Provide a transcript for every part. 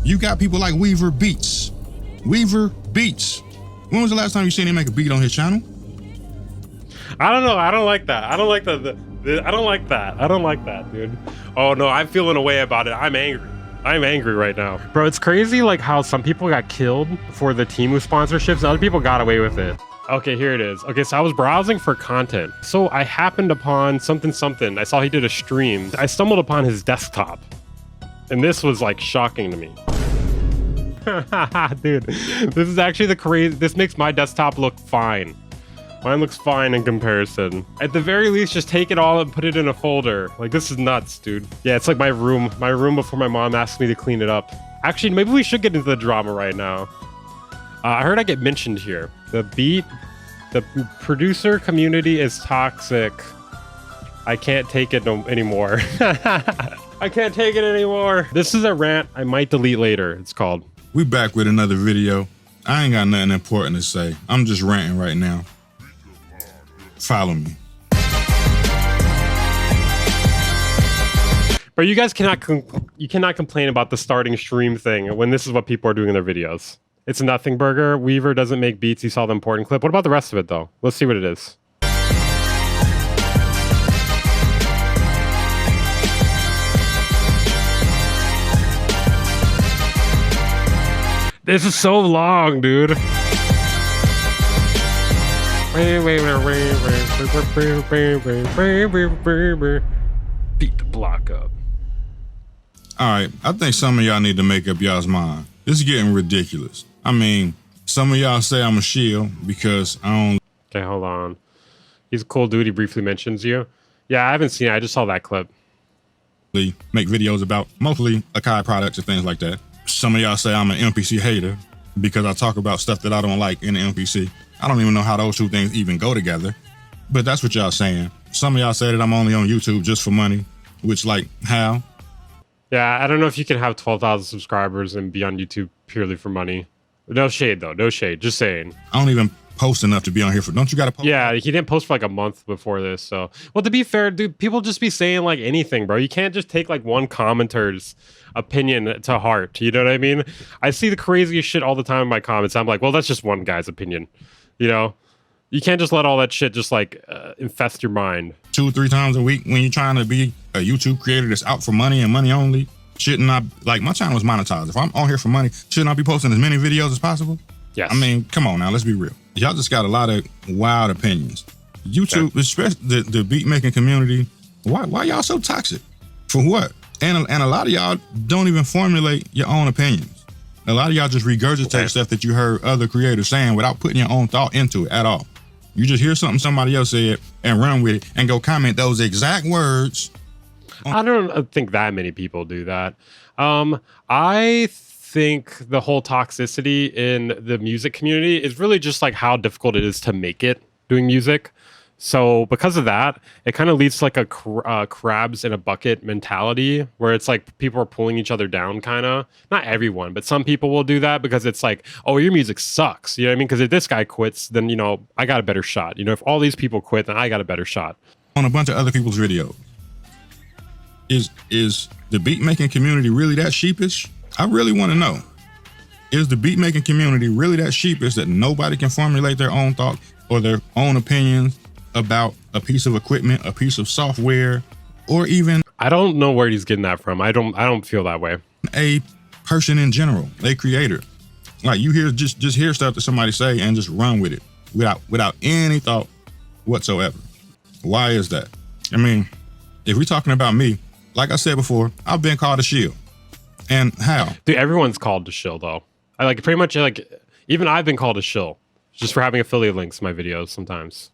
You got people like Weaverbeats. Weaverbeats. When was the last time you seen him make a beat on his channel? I don't know. I don't like that. I don't like I don't like that. I don't like that, dude. Oh no, I'm feeling a way about it. I'm angry. I'm angry right now. Bro, it's crazy like how some people got killed for the Temu sponsorships. Other people got away with it. Okay, here it is. Okay, so I was browsing for content. So I happened upon something. I saw he did a stream. I stumbled upon his desktop. And this was like shocking to me. Dude, this is actually the crazy. This makes my desktop look fine. Mine looks fine in comparison. At the very least, just take it all and put it in a folder. Like, this is nuts, dude. Yeah, it's like my room before my mom asked me to clean it up. Actually, maybe we should get into the drama right now. I heard I get mentioned here. The producer community is toxic. I can't take it anymore. I can't take it anymore. This is a rant I might delete later, it's called. We back with another video. I ain't got nothing important to say. I'm just ranting right now. Follow me. But you guys cannot complain about the starting stream thing when this is what people are doing in their videos. It's a nothing burger. Weaver doesn't make beats. He saw the important clip. What about the rest of it though? Let's see what it is. This is so long, dude. Beat the block up. All right, I think some of y'all need to make up y'all's mind. This is getting ridiculous. I mean, some of y'all say I'm a shield because I don't... Okay, hold on. He's a cool dude. He briefly mentions you. Yeah, I haven't seen it. I just saw that clip. Make videos about mostly Akai products and things like that. Some of y'all say I'm an NPC hater because I talk about stuff that I don't like in the NPC. I don't even know how those two things even go together, but that's what y'all saying. Some of y'all say that I'm only on YouTube just for money, which like, how? Yeah, I don't know if you can have 12,000 subscribers and be on YouTube purely for money. No shade though, no shade, just saying. I don't even post enough to be on here for, don't you gotta post? Yeah, he didn't post for like a month before this, so. Well, to be fair, dude, people just be saying like anything, bro. You can't just take like one commenter's opinion to heart, you know what I mean? I see the craziest shit all the time in my comments. I'm like, well, that's just one guy's opinion, you know? You can't just let all that shit just like infest your mind. 2 or 3 times a week when you're trying to be a YouTube creator that's out for money and money only. Shouldn't I, like my channel is monetized. If I'm on here for money, shouldn't I be posting as many videos as possible? Yes. I mean, come on now, let's be real. Y'all just got a lot of wild opinions. YouTube, especially the beat making community, why y'all so toxic? For what? And a lot of y'all don't even formulate your own opinions. A lot of y'all just regurgitate stuff that you heard other creators saying without putting your own thought into it at all. You just hear something somebody else said and run with it and go comment those exact words. I don't think that many people do that. I think the whole toxicity in the music community is really just like how difficult it is to make it doing music. So because of that, it kind of leads to like a crabs in a bucket mentality where it's like people are pulling each other down, kind of. Not everyone, but some people will do that because it's like, oh, your music sucks. You know what I mean? Because if this guy quits, then, you know, I got a better shot. You know, if all these people quit, then I got a better shot. On a bunch of other people's videos. Is the beat making community really that sheepish? I really want to know. Is the beat making community really that sheepish that nobody can formulate their own thought or their own opinions about a piece of equipment, a piece of software, or even... I don't know where he's getting that from. I don't feel that way. A person in general, a creator. Like you hear, just hear stuff that somebody say and just run with it without any thought whatsoever. Why is that? I mean, if we're talking about me, like I said before, I've been called a shield. And how? Dude, everyone's called a shill though. I like pretty much like, even I've been called a shill just for having affiliate links in my videos sometimes.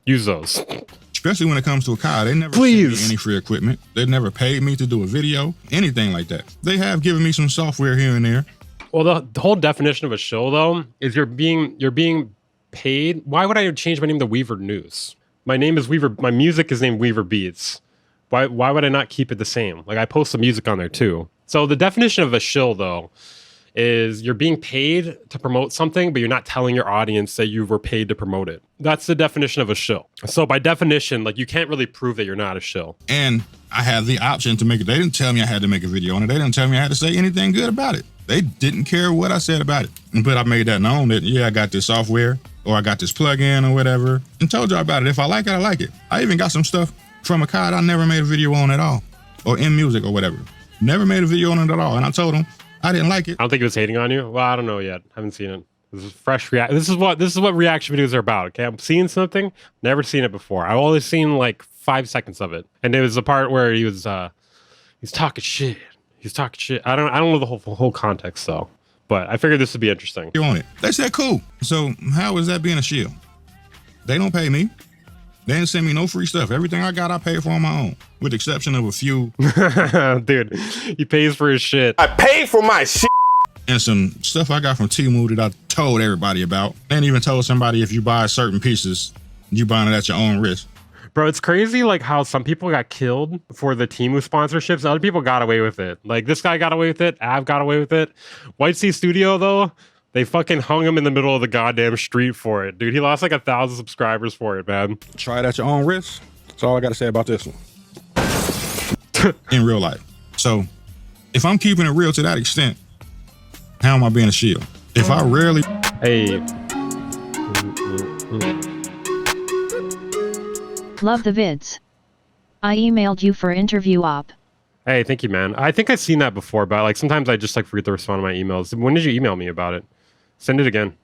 Use those. Especially when it comes to Akai, they never sent me any free equipment. They've never paid me to do a video, anything like that. They have given me some software here and there. Well, the whole definition of a shill though is you're being paid. Why would I change my name to Weaver News? My name is Weaver. My music is named Weaverbeats. Why would I not keep it the same? Like I post some music on there too. So the definition of a shill though is you're being paid to promote something, but you're not telling your audience that you were paid to promote it. That's the definition of a shill. So by definition, like you can't really prove that you're not a shill. And I had the option to make it. They didn't tell me I had to make a video on it. They didn't tell me I had to say anything good about it. They didn't care what I said about it. But I made that known that, yeah, I got this software or I got this plugin or whatever and told y'all about it. If I like it, I like it. I even got some stuff from a COD I never made a video on at all, or in music or whatever. Never made a video on it at all. And I told him I didn't like it. I don't think he was hating on you. Well, I don't know yet. Haven't seen it. This is fresh react. This is what reaction videos are about. Okay, I'm seeing something. Never seen it before. I've only seen like 5 seconds of it, and it was the part where he's talking shit. He's talking shit. I don't know the whole context though, but I figured this would be interesting. You on it? They said cool. So how is that being a shield? They don't pay me. They didn't send me no free stuff. Everything I got, I paid for on my own, with the exception of a few. Dude, he pays for his shit. I pay for my shit. And some stuff I got from Temu that I told everybody about. And even told somebody if you buy certain pieces, you buying it at your own risk. Bro, it's crazy like how some people got killed for the Temu sponsorships. Other people got away with it. Like this guy got away with it. Av got away with it. White Sea Studio though, they fucking hung him in the middle of the goddamn street for it. Dude, he lost like 1,000 subscribers for it, man. Try it at your own risk. That's all I got to say about this one. In real life. So if I'm keeping it real to that extent, how am I being a shield? If I rarely... Hey. Love the vids. I emailed you for interview op. Hey, thank you, man. I think I've seen that before, but like sometimes I just like forget to respond to my emails. When did you email me about it? Send it again.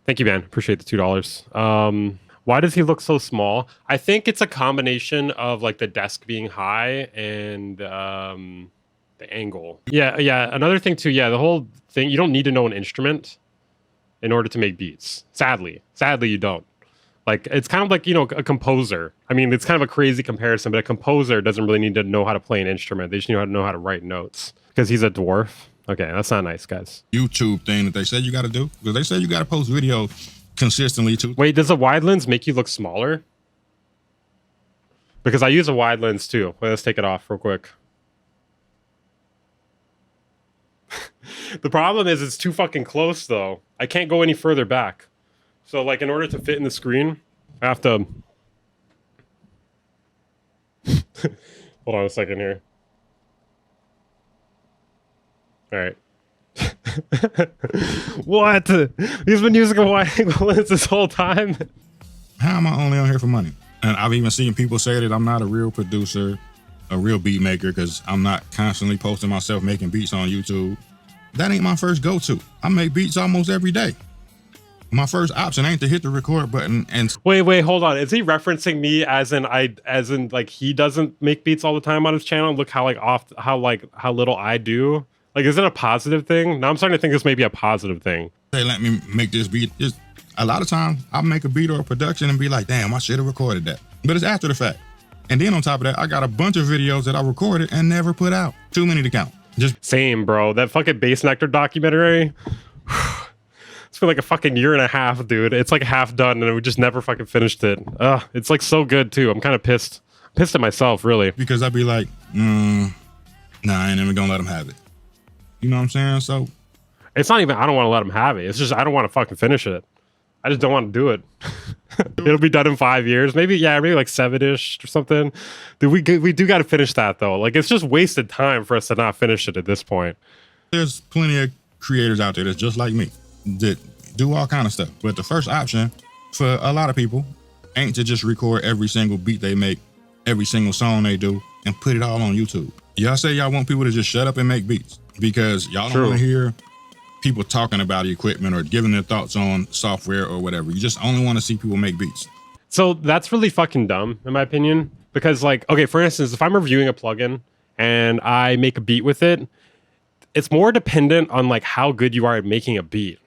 Thank you, man. Appreciate the $2. Why does he look so small? I think it's a combination of like the desk being high and the angle. Yeah. Another thing too. Yeah, the whole thing. You don't need to know an instrument in order to make beats. Sadly, you don't. Like it's kind of like, you know, a composer. I mean, it's kind of a crazy comparison, but a composer doesn't really need to know how to play an instrument. They just know how to write notes. Because he's a dwarf. Okay, that's not nice, guys. YouTube thing that they said you got to do. Because they said you got to post video consistently too. Wait, does a wide lens make you look smaller? Because I use a wide lens too. Wait, let's take it off real quick. The problem is it's too fucking close though. I can't go any further back. So like in order to fit in the screen, I have to... Hold on a second here. All right. What? He's been using a wide angle lens this whole time. How am I only on here for money? And I've even seen people say that I'm not a real producer, a real beat maker, because I'm not constantly posting myself making beats on YouTube. That ain't my first go-to. I make beats almost every day. My first option ain't to hit the record button and... Wait, hold on. Is he referencing me as in like he doesn't make beats all the time on his channel? Look how how little I do. Like, is it a positive thing? Now I'm starting to think this may be a positive thing. They let me make this beat. A lot of times I'll make a beat or a production and be like, damn, I should have recorded that. But it's after the fact. And then on top of that, I got a bunch of videos that I recorded and never put out. Too many to count. Just same, bro. That fucking Bass Nectar documentary. It's been like a fucking year and a half, dude. It's like half done and we just never fucking finished it. It's like so good too. I'm kind of pissed. Pissed at myself, really. Because I'd be like, nah, I ain't even gonna let them have it. You know what I'm saying? So it's not even I don't want to let them have it. It's just I don't want to fucking finish it. I just don't want to do it. It'll be done in 5 years. Maybe like 7-ish or something. Dude, we do got to finish that though. Like it's just wasted time for us to not finish it at this point. There's plenty of creators out there that's just like me that do all kind of stuff. But the first option for a lot of people ain't to just record every single beat they make, every single song they do, and put it all on YouTube. Y'all say y'all want people to just shut up and make beats because y'all don't want to hear people talking about equipment or giving their thoughts on software or whatever. You just only want to see people make beats. So that's really fucking dumb, in my opinion. Because like, okay, for instance, if I'm reviewing a plugin and I make a beat with it, it's more dependent on like how good you are at making a beat.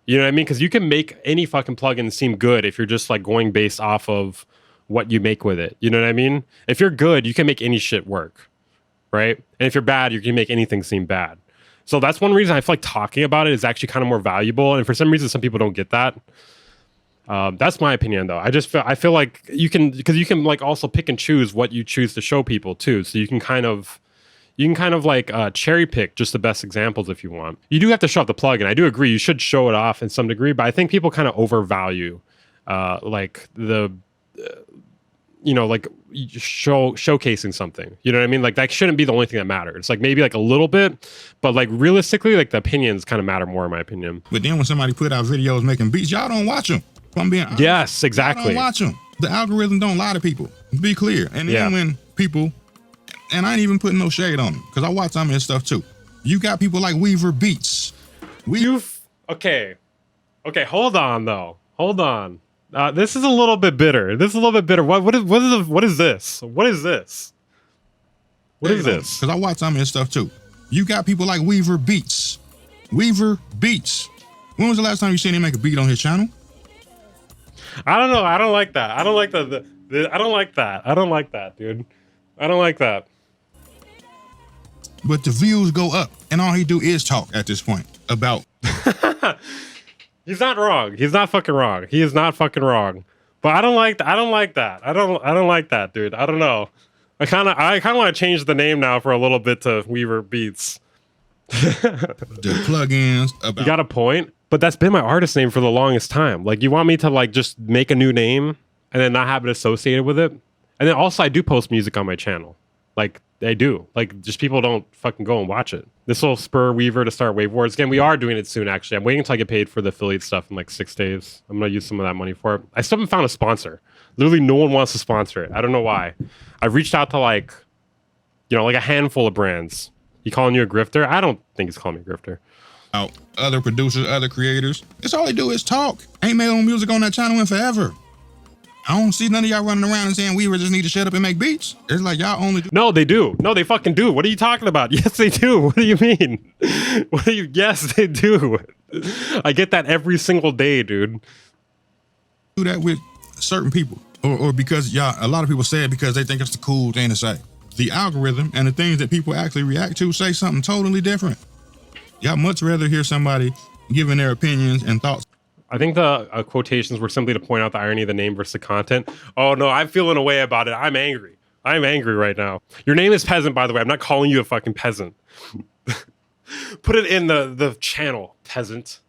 You know what I mean? Because you can make any fucking plugin seem good if you're just like going based off of what you make with it. You know what I mean? If you're good, you can make any shit work, right? And if you're bad, you can make anything seem bad. So that's one reason I feel like talking about it is actually kind of more valuable. And for some reason, some people don't get that. That's my opinion, though. I feel like you can, because you can like also pick and choose what you choose to show people too. So you can kind of, you can kind of like cherry pick just the best examples if you want. You do have to show off the plugin. I do agree. You should show it off in some degree, but I think people kind of overvalue like the, like showcasing something. You know what I mean? Like that shouldn't be the only thing that matters. It's like maybe like a little bit, but like realistically, like the opinions kind of matter more in my opinion. But then when somebody put out videos making beats, y'all don't watch them. If I'm being honest, yes, exactly. Y'all don't watch them. The algorithm don't lie to people. Be clear. And then when people, and I ain't even putting no shade on them because I watch some of his stuff too. You got people like Weaverbeats. Okay, hold on though. Hold on. This is a little bit bitter. What is this? What is this? Because I watch some of his stuff too. You got people like Weaverbeats. Weaverbeats. When was the last time you seen him make a beat on his channel? I don't know. I don't like that. I don't like that, dude. I don't like that. But the views go up, and all he do is talk at this point about. He's not wrong. He's not fucking wrong. He is not fucking wrong. But I don't like that. I don't like that, dude. I don't know. I kind of want to change the name now for a little bit to Weaverbeats. The plugins. You got a point, but that's been my artist name for the longest time. Like, you want me to like just make a new name and then not have it associated with it? And then also I do post music on my channel. Like, I do. Like, just people don't fucking go and watch it. This will spur Weaver to start Wav Wars. Again, we are doing it soon, actually. I'm waiting until I get paid for the affiliate stuff in like 6 days. I'm going to use some of that money for it. I still haven't found a sponsor. Literally no one wants to sponsor it. I don't know why. I've reached out to like a handful of brands. He calling you a grifter? I don't think he's calling me a grifter. Other producers, other creators. It's all they do is talk. Ain't made no music on that channel in forever. I don't see none of y'all running around and saying Weaver just need to shut up and make beats. It's like y'all only do. No, they do. No, they fucking do. What are you talking about? Yes, they do. What do you mean? Yes, they do. I get that every single day, dude. Do that with certain people. Or because a lot of people say it because they think it's the cool thing to say. The algorithm and the things that people actually react to say something totally different. Y'all much rather hear somebody giving their opinions and thoughts. I think the quotations were simply to point out the irony of the name versus the content. Oh, no, I'm feeling a way about it. I'm angry. I'm angry right now. Your name is Peasant, by the way. I'm not calling you a fucking peasant. Put it in the channel, peasant.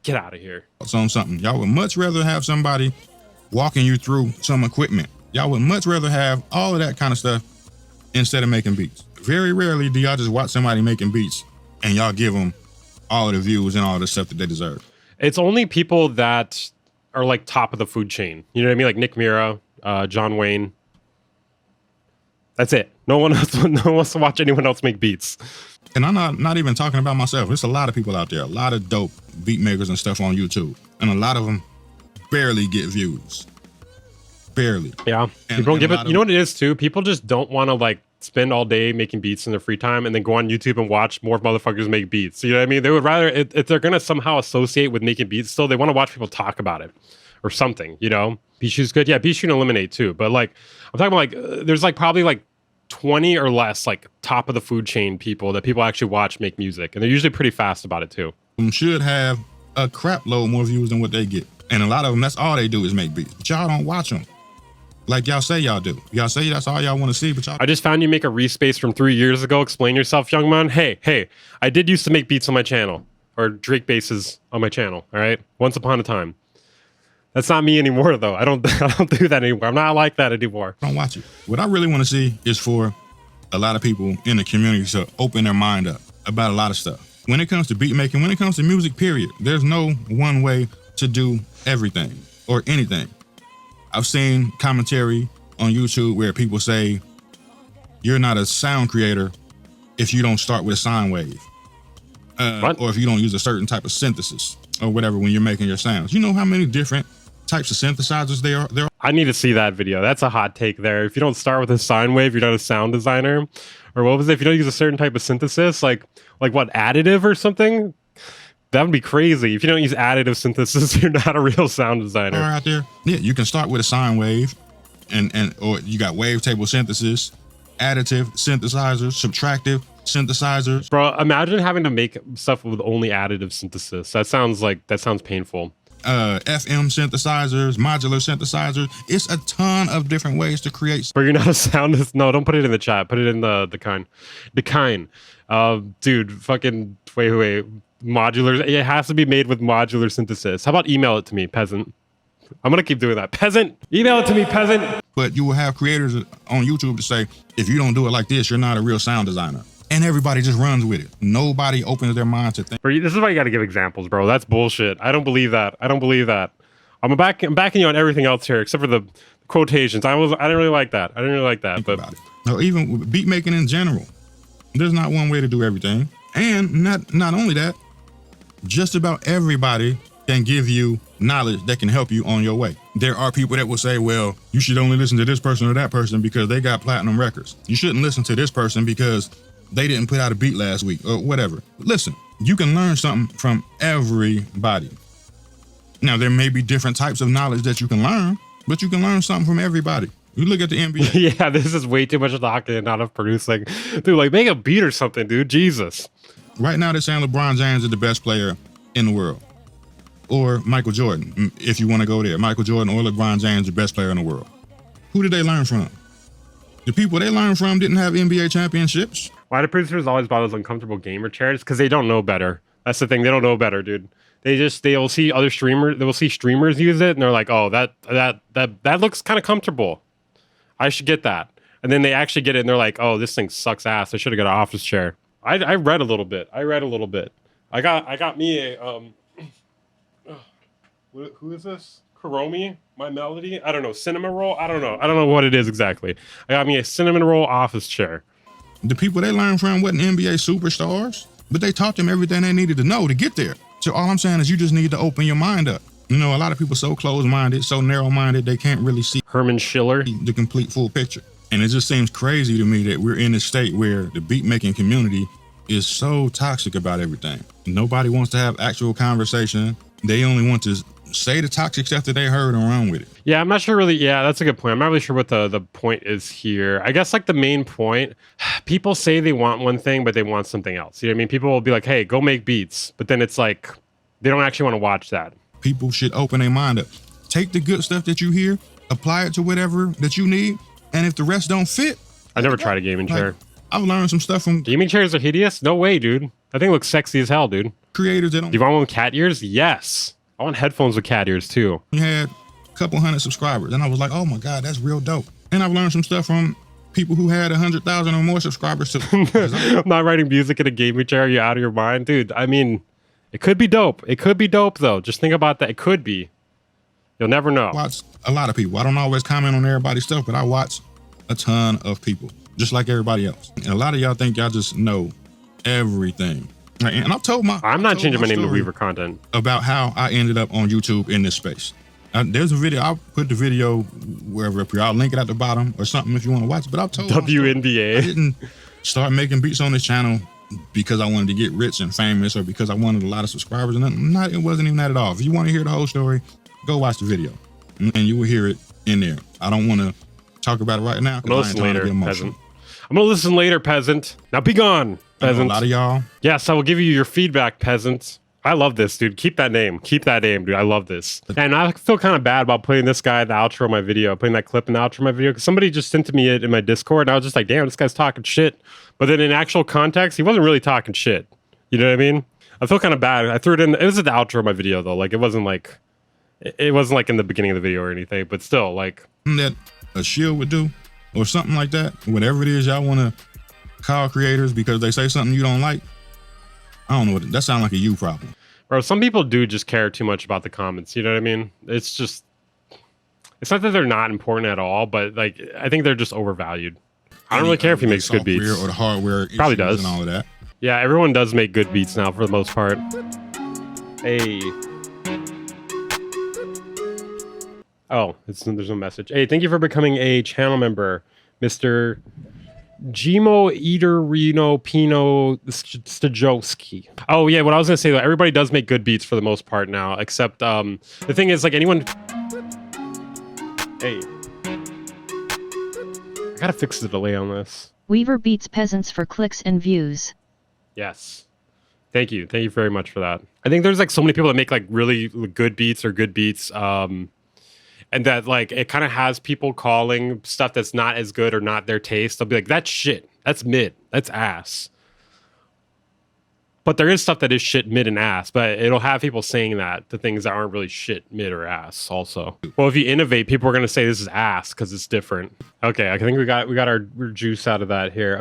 Get out of here. On something. Y'all would much rather have somebody walking you through some equipment. Y'all would much rather have all of that kind of stuff instead of making beats. Very rarely do y'all just watch somebody making beats and y'all give them all of the views and all the stuff that they deserve. It's only people that are like top of the food chain. You know what I mean? Like Nick Mira, John Wayne. That's it. No one wants to watch anyone else make beats. And I'm not even talking about myself. There's a lot of people out there, a lot of dope beat makers and stuff on YouTube. And a lot of them barely get views. Barely. Yeah. People don't give it. You know what it is too? People just don't want to like spend all day making beats in their free time and then go on YouTube and watch more motherfuckers make beats. You know what I mean? They would rather, if they're going to somehow associate with making beats still, they want to watch people talk about it or something, you know? Bishu's good. Yeah, Bishu can eliminate too. But like, I'm talking about like, there's like probably like 20 or less like top of the food chain people that people actually watch make music. And they're usually pretty fast about it too. Should have a crap load more views than what they get. And a lot of them, that's all they do is make beats. But y'all don't watch them. Like y'all say y'all do. Y'all say that's all y'all want to see, but y'all... I just found you make a respace from 3 years ago. Explain yourself, young man. Hey, I did used to make beats on my channel. Or Drake bases on my channel, all right? Once upon a time. That's not me anymore, though. I don't do that anymore. I'm not like that anymore. Don't watch it. What I really want to see is for a lot of people in the community to open their mind up about a lot of stuff. When it comes to beat making, when it comes to music, period, there's no one way to do everything or anything. I've seen commentary on YouTube where people say, you're not a sound creator if you don't start with a sine wave. Or if you don't use a certain type of synthesis or whatever when you're making your sounds. You know how many different types of synthesizers there are? I need to see that video. That's a hot take there. If you don't start with a sine wave, you're not a sound designer. Or what was it? If you don't use a certain type of synthesis, like what, additive or something? That would be crazy. If you don't use additive synthesis, you're not a real sound designer. Out there. Yeah, you can start with a sine wave or you got wavetable synthesis, additive synthesizers, subtractive synthesizers. Bro, imagine having to make stuff with only additive synthesis. That sounds painful. FM synthesizers, modular synthesizers. It's a ton of different ways to create. But you're not a sound. No, don't put it in the chat. Put it in the kind. The kind. Dude, fucking wait. Modular. It has to be made with modular synthesis. How about email it to me, peasant? I'm gonna keep doing that. Peasant, email it to me, peasant. But you will have creators on YouTube to say, if you don't do it like this, you're not a real sound designer. And everybody just runs with it. Nobody opens their mind to think. This is why you got to give examples, bro. That's bullshit. I don't believe that. I'm backing you on everything else here, except for the quotations. I didn't really like that. Think about it. No, even with beat making in general, there's not one way to do everything. And not only that, just about everybody can give you knowledge that can help you on your way. There are people that will say, well, you should only listen to this person or that person because they got platinum records. You shouldn't listen to this person because they didn't put out a beat last week or whatever. Listen, you can learn something from everybody. Now, there may be different types of knowledge that you can learn, but you can learn something from everybody. You look at the NBA. Yeah, this is way too much talking and not enough producing. Dude, like, make a beat or something, dude. Jesus. Right now, they're saying LeBron James is the best player in the world. Or Michael Jordan, if you want to go there. Michael Jordan or LeBron James, the best player in the world. Who did they learn from? The people they learned from didn't have NBA championships. Why do producers always buy those uncomfortable gamer chairs? Because they don't know better. That's the thing. They don't know better, dude. They'll see other streamers. They will see streamers use it, and they're like, "Oh, that looks kind of comfortable. I should get that." And then they actually get it, and they're like, "Oh, this thing sucks ass. I should have got an office chair." I read a little bit. I got me a who is this? Kuromi, my melody. I don't know. Cinnamon roll. I don't know what it is exactly. I got me a cinnamon roll office chair. The people they learned from wasn't NBA superstars, but they taught them everything they needed to know to get there. So all I'm saying is you just need to open your mind up. You know, a lot of people so closed-minded, so narrow-minded, they can't really see Herman Schiller, the complete full picture. And it just seems crazy to me that we're in a state where the beat-making community is so toxic about everything. Nobody wants to have actual conversation. They only want to say the toxic stuff that they heard and run with it. Yeah, I'm not sure really. Yeah, that's a good point. I'm not really sure what the point is here. I guess like the main point, people say they want one thing, but they want something else. You know what I mean? People will be like, hey, go make beats. But then it's like, they don't actually want to watch that. People should open their mind up. Take the good stuff that you hear, apply it to whatever that you need. And if the rest don't fit. I never tried a gaming chair. I've learned some stuff from. Gaming chairs are hideous? No way, dude. That thing looks sexy as hell, dude. Creators that don't. Do you want one with cat ears? Yes. I want headphones with cat ears too. We had a couple hundred subscribers, and I was like, "Oh my god, that's real dope." And I've learned some stuff from people who had 100,000 or more subscribers. I'm not writing music in a gaming chair. Are you out of your mind, dude? I mean, it could be dope. It could be dope though. Just think about that. It could be. You'll never know. I watch a lot of people. I don't always comment on everybody's stuff, but I watch a ton of people, just like everybody else. And a lot of y'all think y'all just know everything. And I've told my. I'm not changing my name to Weaver Content. About how I ended up on YouTube in this space. There's a video. I'll put the video wherever up here. I'll link it at the bottom or something if you want to watch it. But I've told WNBA. I didn't start making beats on this channel because I wanted to get rich and famous or because I wanted a lot of subscribers. And it wasn't even that at all. If you want to hear the whole story, go watch the video, and you will hear it in there. I don't want to talk about it right now. I'm gonna listen later, peasant. I'm gonna listen later, peasant. Now be gone, peasant. A lot of y'all. Yes, I will give you your feedback, peasant. I love this, dude. Keep that name. Keep that name, dude. I love this. And I feel kind of bad about putting this guy in the outro of my video, putting that clip in the outro of my video, because somebody just sent to me it in my Discord, and I was just like, damn, this guy's talking shit. But then in actual context, he wasn't really talking shit. You know what I mean? I feel kind of bad. I threw it in. It was at the outro of my video, though. Like, it wasn't like in the beginning of the video or anything, but still, like. That a shield would do, or something like that. Whatever it is y'all want to call creators because they say something you don't like. I don't know what that sounds like a you problem. Bro, some people do just care too much about the comments. You know what I mean? It's just, it's not that they're not important at all, but like, I think they're just overvalued. I don't really care if he makes good beats. Or the hardware probably does. And all of that. Yeah, everyone does make good beats now for the most part. Hey. Oh, there's no message. Hey, thank you for becoming a channel member, Mr. Gimo Eater Reno Pino Stajowski. Oh yeah, what I was gonna say though, everybody does make good beats for the most part now, except the thing is, like, anyone. Hey, I gotta fix the delay on this. Weaverbeats peasants for clicks and views. Yes, Thank you very much for that. I think there's like so many people that make like really good beats, and that like it kind of has people calling stuff that's not as good or not their taste. They'll be like, that's shit, that's mid, that's ass. But there is stuff that is shit, mid, and ass, but it'll have people saying that to things that aren't really shit, mid, or ass also. Well, if you innovate, people are going to say this is ass because it's different. Okay, I think we got our juice out of that here.